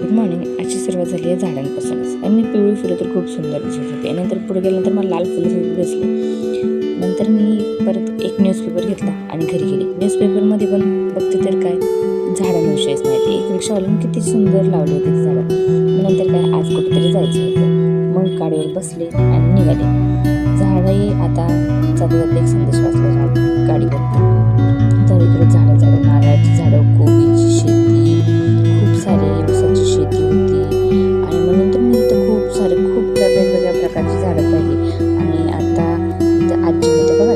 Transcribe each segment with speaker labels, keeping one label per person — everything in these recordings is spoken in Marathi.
Speaker 1: Good morning. आजची सुरुवात झाली आहे झाडांपासूनच. आणि मी पिवळी फुलं तर खूप सुंदर दिसत होते. नंतर पुढे गेल्यानंतर मला लाल फुलं दिसली. नंतर मी परत एक न्यूजपेपर घेतला आणि घरी गेले. न्यूजपेपरमध्ये पण बघते तर काय झाडांविषयीच माहिती. एक रिक्षावाल्याने किती सुंदर लावले होते ते झाडं. मग नंतर काय आज कुठेतरी जायचं होतं. मग गाडीवर बसले आणि निघाले. झाडही आता जाता जाता एक संदेश वाचला गाडीवरती. तर इकडे झाडं झाडं नारळाची झाडं, कोबीची शेती, खूप सारे ऊसाची शेती होती. आणि मग नंतर मी इथं खूप वेगवेगळ्या प्रकारची झाडं पाहिली. आणि आता इथं आजी होत्या बघा,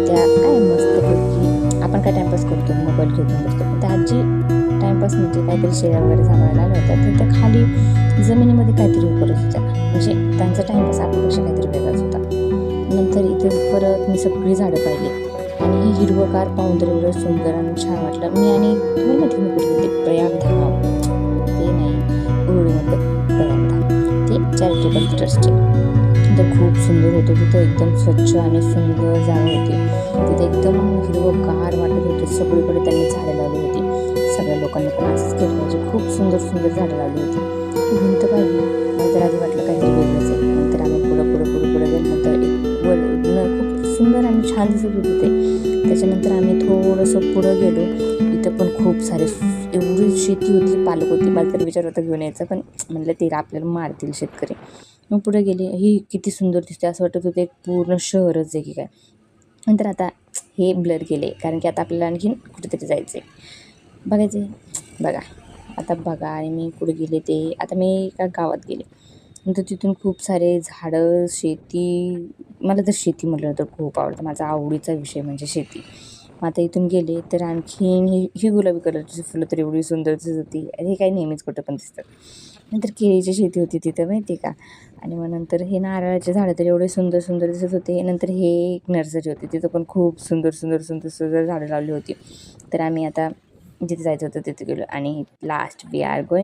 Speaker 1: त्या काय मस्तपैकी आपण काय टाइमपास करतो, मोबाईल घेऊन बसतो. त्या आजी टाइमपास म्हणजे काहीतरी शेळ्या वगैरे सांभाळायला आल्या होत्या. तर त्या खाली जमिनीमध्ये काहीतरी करत होत्या. म्हणजे त्यांचा टाइमपास आपल्यापेक्षा काहीतरी वेगळाच होता. नंतर इथे परत मी सगळी झाडं पाहिली आणि हे हिरवंगार पाहून तर एवढं सुंदर आणि छान वाटलं. मी आणि तुम्हाला माहिती मी कुठे होते, प्रयागधाम, ते नाही उरुळीमधलं प्रयागधाम, ते चॅरिटेबल ट्रस्टचे. तर खूप सुंदर होतं तिथं. एकदम स्वच्छ आणि सुंदर जागा होती तिथे. एकदम हिरवंगार वाटत होते. सगळीकडे त्यांनी झाडं लावली होती. सगळ्या लोकांनी पण असंच केलं पाहिजे. खूप सुंदर सुंदर झाडं लावली होती. ती भिंत पाहिली. मला तर आधी वाटलं काहीतरी वेगळंच आहे. नंतर आम्ही पुढे गेल्यानंतर एक खूप सुंदर आणि छान दिसत होते ते. त्याच्यानंतर आम्ही थोडंसं पुढं गेलो. इथं पण खूप सारे एवढी शेती होती, पालक होती. मला तर विचार होता घेऊन यायचं, पण म्हणलं ते आपल्याला मारतील शेतकरी. मग पुढे गेले. ही किती सुंदर दिसते, असं वाटत होतं एक पूर्ण शहरच आहे की काय. नंतर आता हे ब्लर केले, कारण की आता आपल्याला आणखीन कुठेतरी जायचं आहे, बघायचं बघा. आता बघा. आणि मी पुढे गेले ते आता मी एका गावात गेले. नंतर तिथून खूप सारे झाडं, शेती. मला तर शेती म्हटलं तर खूप आवडतं. माझा आवडीचा विषय म्हणजे शेती. मग आता इथून गेले तर आणखीन ही गुलाबी कलरची फुलं तर एवढी सुंदर दिसत होती. आणि हे काही नेहमीच कुठं पण दिसतात. नंतर केळीची शेती होती तिथं, माहिती आहे का. आणि मग नंतर हे नारळाचे झाडं तर एवढे सुंदर सुंदर दिसत होते. नंतर हे एक नर्सरी होती, तिथं पण खूप सुंदर सुंदर सुंदर सुंदर झाडं लावली होती. तर आम्ही आता जिथे जायचं होतं तिथे गेलो. आणि लास्ट वी आर गोइंग